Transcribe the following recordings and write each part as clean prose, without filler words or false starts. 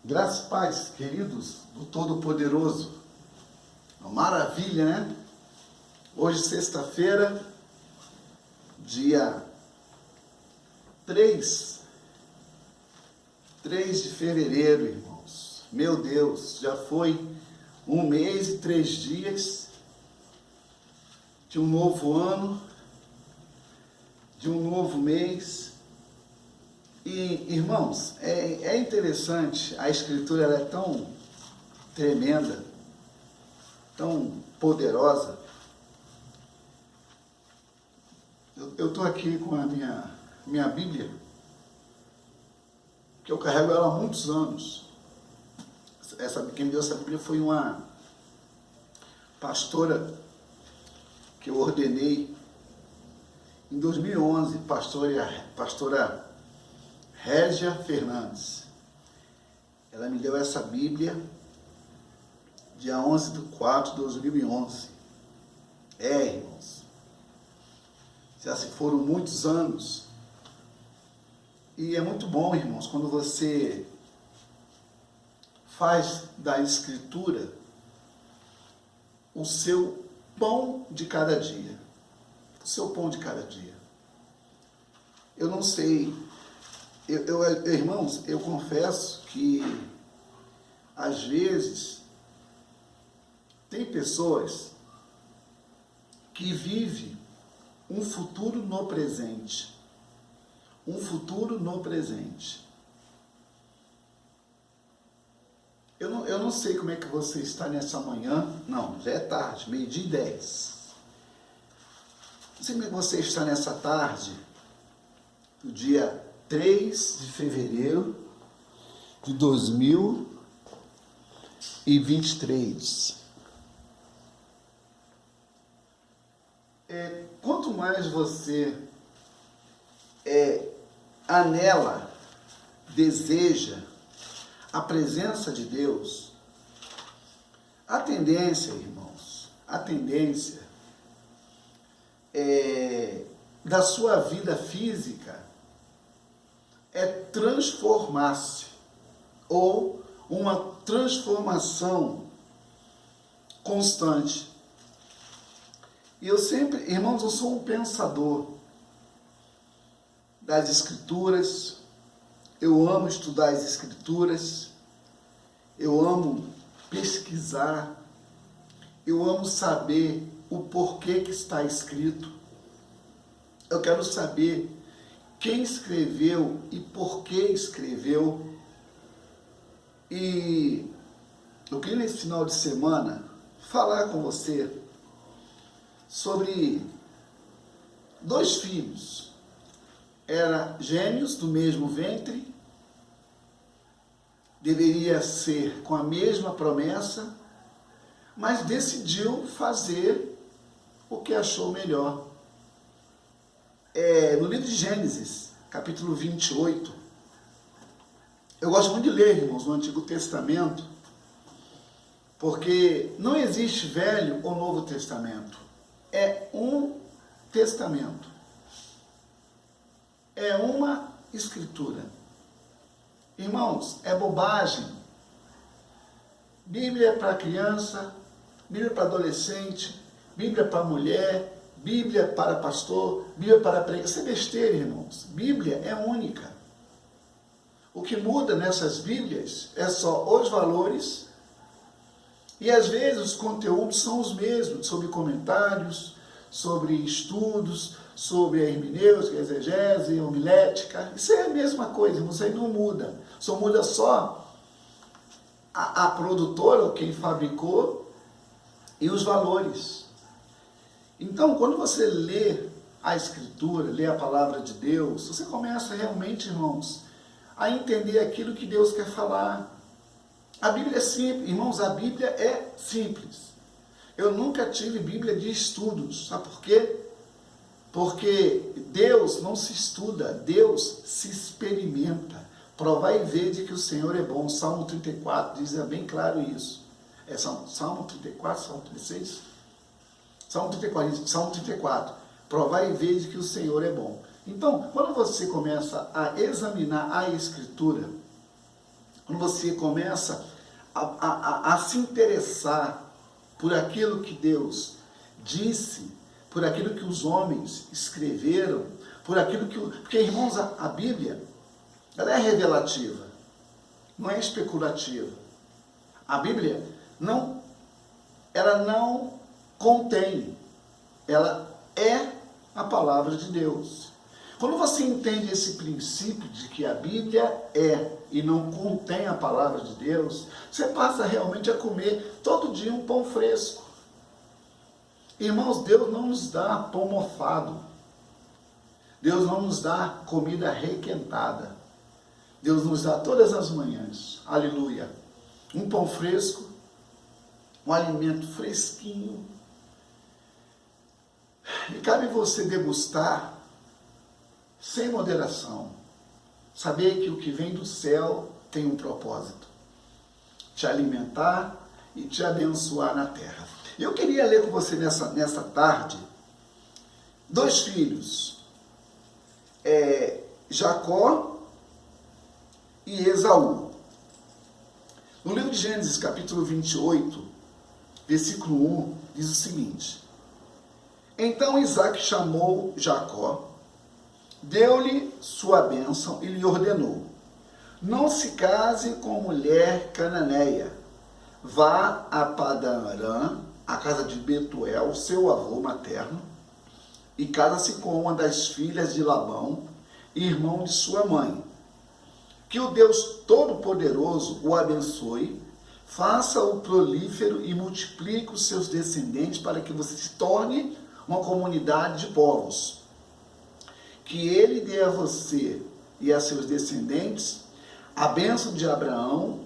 Graças e paz, queridos do Todo-Poderoso. Uma maravilha, né? Hoje, sexta-feira, dia 3 de fevereiro, irmãos. Meu Deus, já foi 1 mês e 3 dias de um novo ano, de um novo mês. E, irmãos, é interessante, a Escritura ela é tão tremenda, tão poderosa. Eu estou aqui com a minha Bíblia, que eu carrego ela há muitos anos. Quem me deu essa Bíblia foi uma pastora que eu ordenei em 2011, pastora Régia Fernandes. Ela me deu essa Bíblia dia 11/4/2011. Irmãos, já se foram muitos anos. E é muito bom, irmãos, quando você faz da Escritura o seu pão de cada dia. O seu pão de cada dia. Eu não sei... irmãos, eu confesso que, às vezes, tem pessoas que vivem um futuro no presente. Um futuro no presente. Eu não sei como é que você está nessa manhã. Não, já é tarde, 12:10. Não sei como é que você está nessa tarde, do dia 3 de fevereiro de 2023. Quanto mais você anela, deseja a presença de Deus, a tendência, irmãos, da sua vida física é transformar-se, ou uma transformação constante. E eu sempre, irmãos, eu sou um pensador das Escrituras, eu amo estudar as Escrituras, eu amo pesquisar, eu amo saber o porquê que está escrito, eu quero saber quem escreveu e por que escreveu. E eu queria nesse final de semana falar com você sobre 2 filhos. Eram gêmeos do mesmo ventre, deveria ser com a mesma promessa, mas decidiu fazer o que achou melhor. No livro de Gênesis, capítulo 28, eu gosto muito de ler, irmãos, no Antigo Testamento, porque não existe Velho ou Novo Testamento, é um testamento, é uma Escritura. Irmãos, é bobagem. Bíblia é para criança, Bíblia para adolescente, Bíblia para mulher, Bíblia para pastor, Bíblia para pregador. Isso é besteira, irmãos. Bíblia é única. O que muda nessas Bíblias é só os valores e, às vezes, os conteúdos são os mesmos, sobre comentários, sobre estudos, sobre a hermenêutica, a exegese, a homilética. Isso é a mesma coisa, irmãos, isso aí não muda. Só muda só a produtora, ou quem fabricou, e os valores. Então, quando você lê a Escritura, lê a Palavra de Deus, você começa realmente, irmãos, a entender aquilo que Deus quer falar. A Bíblia é simples, irmãos, a Bíblia é simples. Eu nunca tive Bíblia de estudos, sabe por quê? Porque Deus não se estuda, Deus se experimenta. Provai e vede que o Senhor é bom. Salmo 34 diz bem claro isso. Salmo 34, Salmo 36? Salmo 34. Provai e vede que o Senhor é bom. Então, quando você começa a examinar a Escritura, quando você começa a se interessar por aquilo que Deus disse, por aquilo que os homens escreveram, por aquilo que... Porque, irmãos, a Bíblia, ela é revelativa, não é especulativa. A Bíblia ela não contém, ela é a palavra de Deus. Quando você entende esse princípio de que a Bíblia é e não contém a palavra de Deus, você passa realmente a comer todo dia um pão fresco. Irmãos, Deus não nos dá pão mofado. Deus não nos dá comida requentada. Deus nos dá todas as manhãs, aleluia, um pão fresco, um alimento fresquinho. E cabe você degustar sem moderação. Saber que o que vem do céu tem um propósito: te alimentar e te abençoar na terra. Eu queria ler com você nessa tarde 2 filhos, Jacó e Esaú. No livro de Gênesis, capítulo 28, versículo 1, diz o seguinte: Então Isaque chamou Jacó, deu-lhe sua bênção e lhe ordenou: Não se case com mulher cananeia. Vá a Padã-Arã, a casa de Betuel, seu avô materno, e casa-se com uma das filhas de Labão, irmão de sua mãe. Que o Deus Todo-Poderoso o abençoe, faça-o prolífero e multiplique os seus descendentes para que você se torne uma comunidade de povos. Que ele dê a você e a seus descendentes a bênção de Abraão,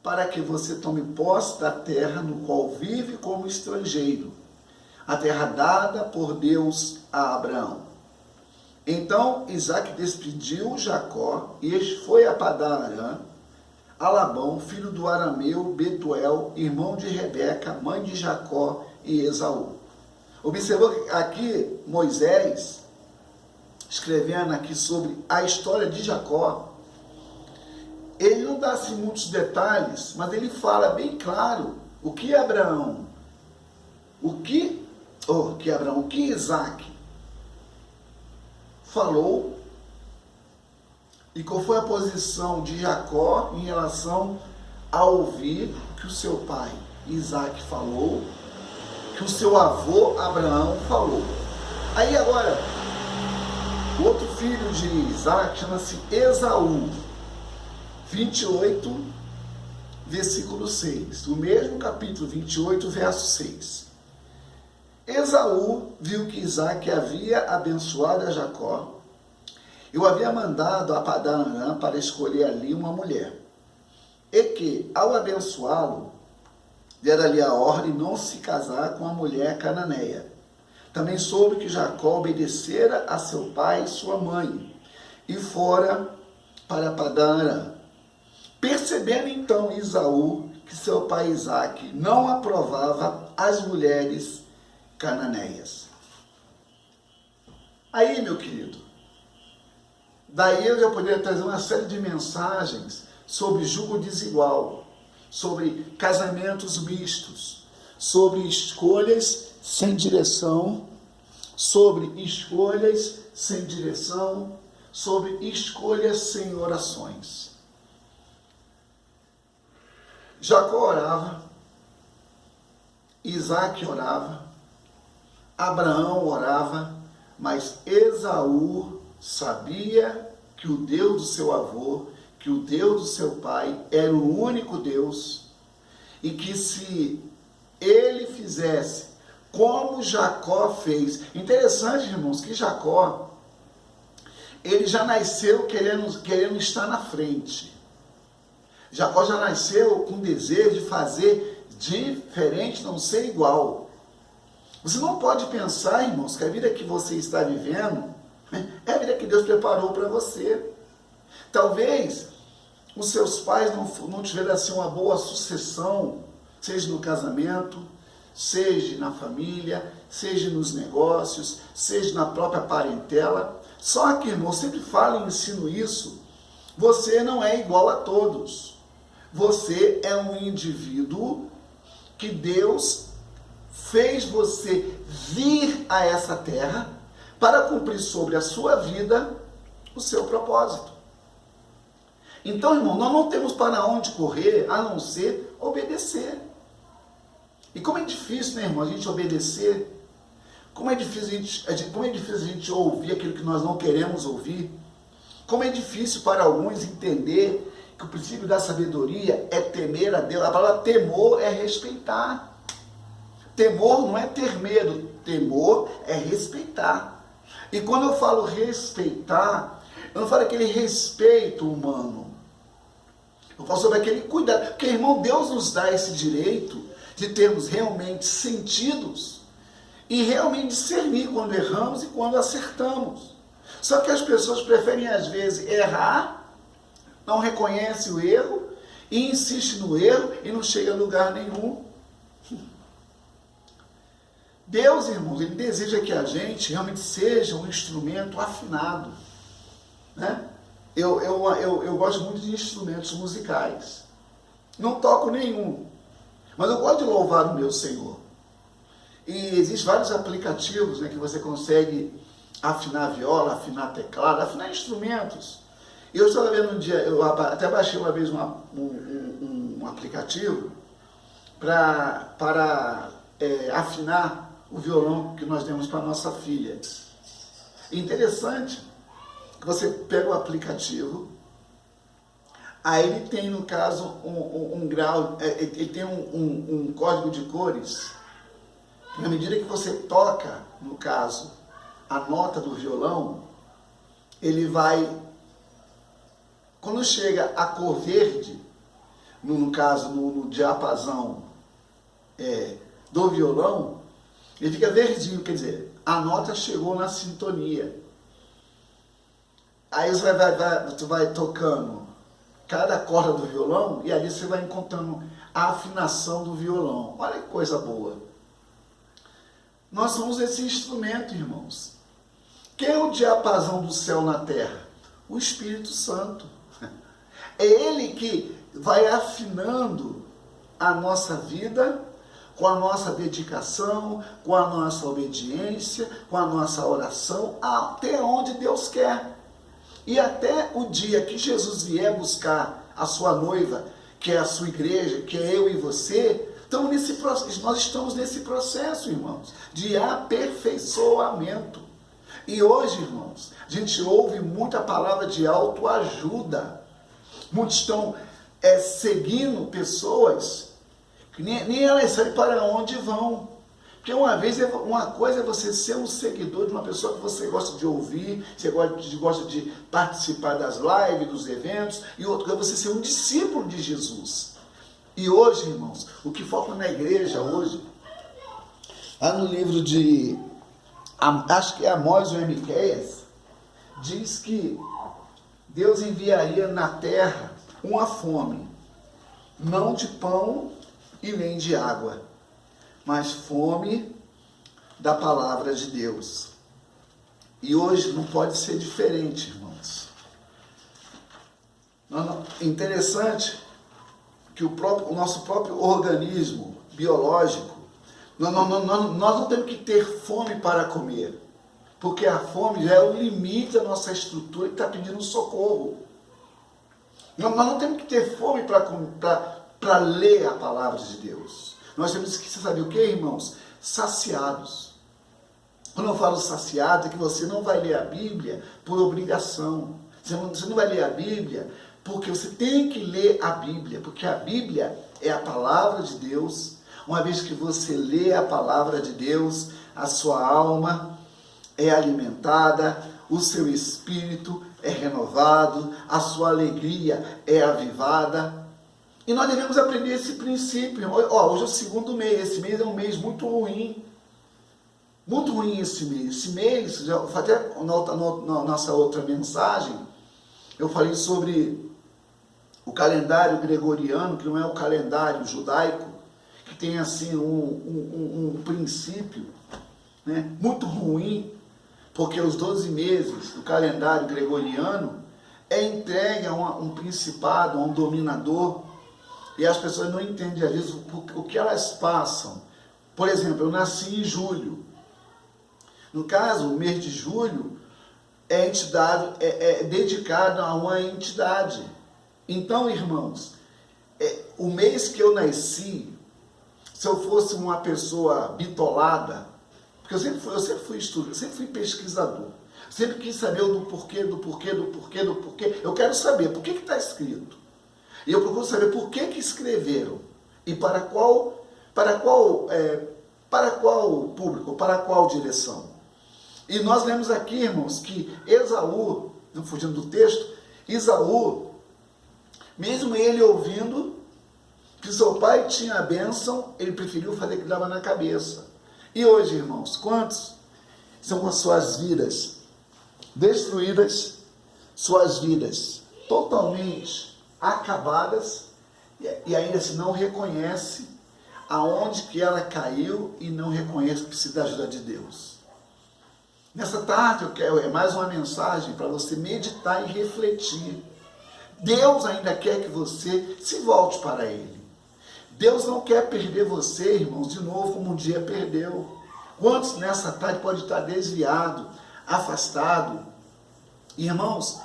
para que você tome posse da terra no qual vive como estrangeiro, a terra dada por Deus a Abraão. Então Isaque despediu Jacó e este foi a Padã-Arã, a Labão, filho do arameu Betuel, irmão de Rebeca, mãe de Jacó e Esaú. Observou que aqui Moisés, escrevendo aqui sobre a história de Jacó, ele não dá assim muitos detalhes, mas ele fala bem claro o que Isaque falou e qual foi a posição de Jacó em relação a ouvir que o seu pai Isaque falou, que o seu avô Abraão falou. Aí agora, o outro filho de Isaque chama-se Esaú, 28, versículo 6, o mesmo capítulo 28, verso 6. Esaú viu que Isaque havia abençoado a Jacó, e o havia mandado a Padã-Arã para escolher ali uma mulher, e que, ao abençoá-lo, dera-lhe a ordem não se casar com a mulher cananeia. Também soube que Jacó obedecera a seu pai e sua mãe, e fora para Padã-Arã. Percebendo então Esaú que seu pai Isaque não aprovava as mulheres cananeias. Aí, meu querido, daí eu já poderia trazer uma série de mensagens sobre jugo desigual, sobre casamentos mistos, sobre escolhas sem direção, sobre escolhas sem orações. Jacó orava, Isaque orava, Abraão orava, mas Esaú sabia que o Deus do seu avô, que o Deus do seu pai era o único Deus, e que se ele fizesse como Jacó fez. Interessante, irmãos, que Jacó, ele já nasceu querendo estar na frente. Jacó já nasceu com desejo de fazer diferente, não ser igual. Você não pode pensar, irmãos, que a vida que você está vivendo é a vida que Deus preparou para você. Talvez os seus pais não tiveram assim uma boa sucessão, seja no casamento, seja na família, seja nos negócios, seja na própria parentela. Só que, irmão, eu sempre falo e ensino isso, Você não é igual a todos. Você é um indivíduo que Deus fez você vir a essa terra para cumprir sobre a sua vida o seu propósito. Então, irmão, nós não temos para onde correr a não ser obedecer. E como é difícil, né, irmão, a gente obedecer. Como é difícil a gente ouvir aquilo que nós não queremos ouvir. Como é difícil para alguns entender que o princípio da sabedoria é temer a Deus. A palavra temor é respeitar. Temor não é ter medo, temor é respeitar. E quando eu falo respeitar, eu não falo aquele respeito humano. Eu falo sobre aquele cuidado. Porque, irmão, Deus nos dá esse direito de termos realmente sentidos e realmente discernir quando erramos e quando acertamos. Só que as pessoas preferem, às vezes, errar, não reconhecem o erro e insistem no erro e não chega a lugar nenhum. Deus, irmãos, Ele deseja que a gente realmente seja um instrumento afinado, né? Eu gosto muito de instrumentos musicais. Não toco nenhum, mas eu gosto de louvar o meu Senhor. E existem vários aplicativos, né, que você consegue afinar viola, afinar teclado, afinar instrumentos. E eu estava vendo um dia, eu até baixei uma vez um aplicativo para afinar o violão que nós demos para nossa filha. Interessante que você pega o aplicativo, aí ele tem, no caso, um grau, ele tem um código de cores. Na medida que você toca, no caso, a nota do violão, ele vai, quando chega a cor verde, no caso, no diapasão do violão, ele fica verdinho, quer dizer, a nota chegou na sintonia. Aí você vai tocando cada corda do violão e ali você vai encontrando a afinação do violão. Olha que coisa boa. Nós somos esse instrumento, irmãos. Quem é o diapasão do céu na terra? O Espírito Santo. É Ele que vai afinando a nossa vida com a nossa dedicação, com a nossa obediência, com a nossa oração, até onde Deus quer. E até o dia que Jesus vier buscar a sua noiva, que é a sua igreja, que é eu e você, então nós estamos nesse processo, irmãos, de aperfeiçoamento. E hoje, irmãos, a gente ouve muita palavra de autoajuda. Muitos estão seguindo pessoas que nem elas sabem para onde vão. Porque uma coisa é você ser um seguidor de uma pessoa que você gosta de ouvir, você gosta de participar das lives, dos eventos, e outra coisa é você ser um discípulo de Jesus. E hoje, irmãos, o que falta na igreja hoje, lá no livro de, acho que é Amós ou Miqueias, diz que Deus enviaria na terra uma fome, não de pão e nem de água, mas fome da palavra de Deus. E hoje não pode ser diferente, irmãos. Interessante que o nosso próprio organismo biológico, nós não temos que ter fome para comer, porque a fome já é o limite da nossa estrutura que está pedindo socorro. Nós não temos que ter fome para ler a palavra de Deus. Nós temos que saber o que, irmãos? Saciados. Quando eu falo saciado, é que você não vai ler a Bíblia por obrigação. Você não vai ler a Bíblia porque você tem que ler a Bíblia, porque a Bíblia é a palavra de Deus. Uma vez que você lê a palavra de Deus, a sua alma é alimentada, o seu espírito é renovado, a sua alegria é avivada. E nós devemos aprender esse princípio. Hoje é o segundo mês. Esse mês é um mês muito ruim. Muito ruim esse mês. Esse mês, até na nossa outra mensagem, eu falei sobre o calendário gregoriano, que não é o calendário judaico, que tem assim um princípio, né, muito ruim, porque os 12 meses do calendário gregoriano é entregue a um principado, a um dominador, e as pessoas não entendem, às vezes, o que elas passam. Por exemplo, eu nasci em julho. No caso, o mês de julho é dedicado a uma entidade. Então, irmãos, o mês que eu nasci, se eu fosse uma pessoa bitolada, porque eu sempre fui estudante, eu sempre fui pesquisador, sempre quis saber do porquê. Eu quero saber por que está escrito. E eu procuro saber por que escreveram e para qual público, para qual direção. E nós lemos aqui, irmãos, que Esaú, fugindo do texto, Esaú, mesmo ele ouvindo que seu pai tinha a bênção, ele preferiu fazer o que dava na cabeça. E hoje, irmãos, quantos são com suas vidas destruídas, suas vidas totalmente acabadas, e ainda assim não reconhece aonde que ela caiu e não reconhece que precisa da ajuda de Deus. Nessa tarde eu quero mais uma mensagem para você meditar e refletir. Deus ainda quer que você se volte para Ele. Deus não quer perder você, irmãos, de novo como um dia perdeu. Quantos nessa tarde pode estar desviado, afastado? Irmãos,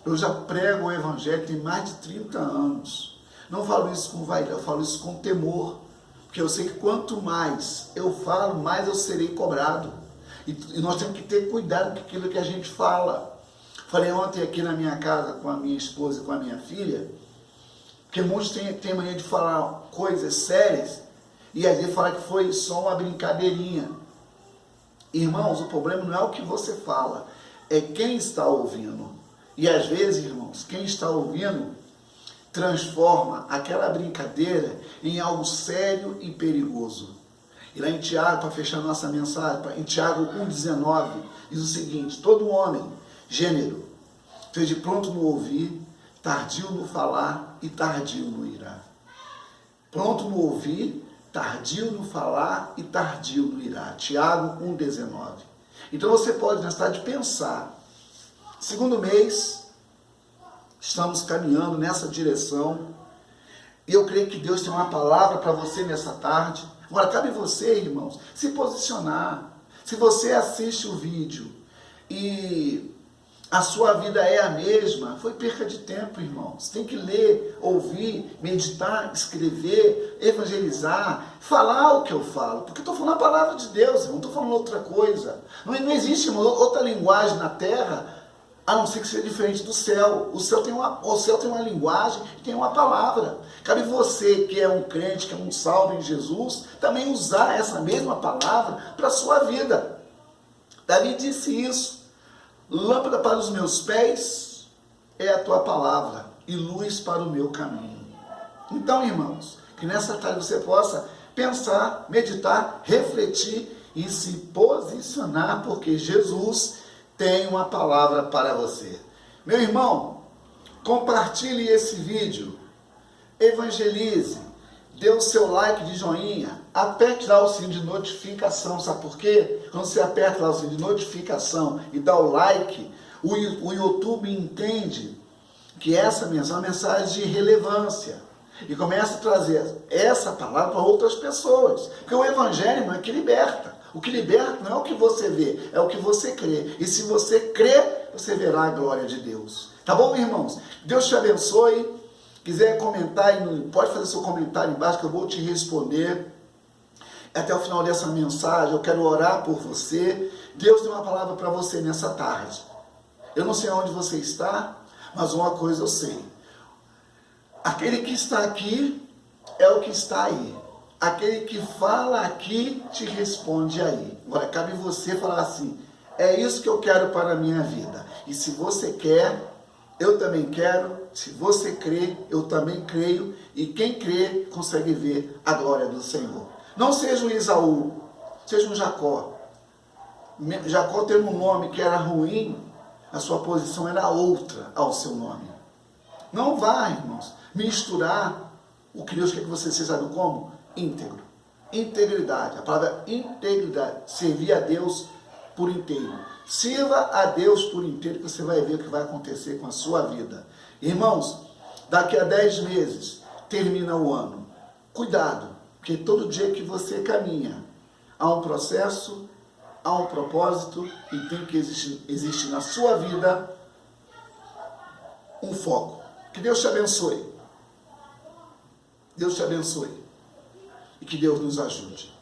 eu já prego o Evangelho tem mais de 30 anos. Não falo isso com vaidade, eu falo isso com temor. Porque eu sei que quanto mais eu falo, mais eu serei cobrado. E nós temos que ter cuidado com aquilo que a gente fala. Falei ontem aqui na minha casa com a minha esposa e com a minha filha, porque muitos têm mania de falar coisas sérias e às vezes falar que foi só uma brincadeirinha. Irmãos, o problema não é o que você fala, é quem está ouvindo. E às vezes, irmãos, quem está ouvindo transforma aquela brincadeira em algo sério e perigoso. E lá em Tiago, para fechar nossa mensagem, em Tiago 1,19, diz o seguinte: todo homem, gênero, esteja pronto no ouvir, tardio no falar e tardio no irar. Pronto no ouvir, tardio no falar e tardio no irar. Tiago 1,19. Então você pode, nessa tarde, pensar. Segundo mês, estamos caminhando nessa direção. E eu creio que Deus tem uma palavra para você nessa tarde. Agora, cabe você, irmãos, se posicionar. Se você assiste o vídeo e a sua vida é a mesma, foi perca de tempo, irmãos. Tem que ler, ouvir, meditar, escrever, evangelizar, falar o que eu falo. Porque eu estou falando a palavra de Deus, irmão, não estou falando outra coisa. Não existe, irmão, outra linguagem na terra, a não ser que seja diferente do céu. O céu tem uma linguagem e tem uma palavra. Cabe você, que é um crente, que é um salvo em Jesus, também usar essa mesma palavra para a sua vida. Davi disse isso: lâmpada para os meus pés é a tua palavra e luz para o meu caminho. Então, irmãos, que nessa tarde você possa pensar, meditar, refletir e se posicionar, porque Jesus tem uma palavra para você. Meu irmão, compartilhe esse vídeo, evangelize, dê o seu like de joinha, aperte lá o sininho de notificação. Sabe por quê? Quando você aperta lá o sininho de notificação e dá o like, o YouTube entende que essa mensagem é uma mensagem de relevância e começa a trazer essa palavra para outras pessoas. Porque o evangelho, irmão, é que liberta. O que liberta não é o que você vê, é o que você crê. E se você crê, você verá a glória de Deus. Tá bom, irmãos? Deus te abençoe. Quiser comentar, pode fazer seu comentário embaixo que eu vou te responder. Até o final dessa mensagem, eu quero orar por você. Deus tem uma palavra para você nessa tarde. Eu não sei onde você está, mas uma coisa eu sei. Aquele que está aqui é o que está aí. Aquele que fala aqui te responde aí. Agora, cabe você falar assim: é isso que eu quero para a minha vida. E se você quer, eu também quero. Se você crê, eu também creio. E quem crê, consegue ver a glória do Senhor. Não seja um Esaú, seja um Jacó. Jacó tendo um nome que era ruim, a sua posição era outra ao seu nome. Não vá, irmãos, misturar o que Deus quer que você seja, sabe como? Íntegro. Integridade. A palavra integridade. Servir a Deus por inteiro. Sirva a Deus por inteiro, que você vai ver o que vai acontecer com a sua vida. Irmãos, daqui a 10 meses, termina o ano. Cuidado, porque todo dia que você caminha, há um processo, há um propósito e tem que existir na sua vida um foco. Que Deus te abençoe. Deus te abençoe. E que Deus nos ajude.